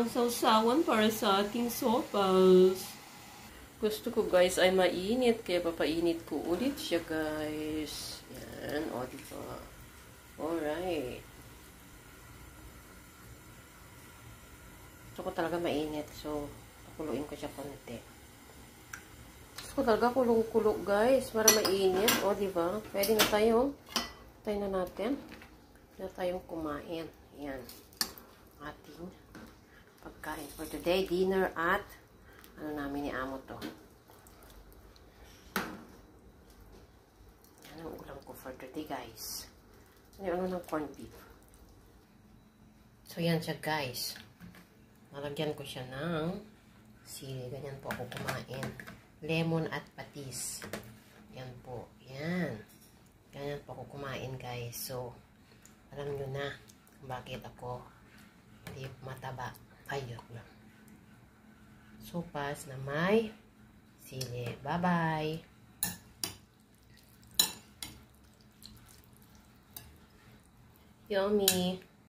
ng sausawan para sa ating sopas. Gusto ko guys ay mainit, kaya papainit ko ulit siya guys. Yan, o diba? Alright. Gusto ko talaga mainit, so pakuluin ko siya konti. Gusto ko talaga kulong-kulog guys, para mainit. O diba? Pwede na tayo. Tayo na natin. Na tayong kumain. Yan. Ating pagkain for today. Dinner at ano namin ni Amo to. Yan ang ulam ko for today guys. Ano ng corned beef. So yan siya guys. Nalagyan ko siya ng sili. Ganyan po ako kumain. Lemon at patis. Yan po. Yan. Ganyan po ako kumain guys. So alam nyo na bakit ako hindi mataba. Ayok lang. Sopas na may sili. Bye-bye! Yummy!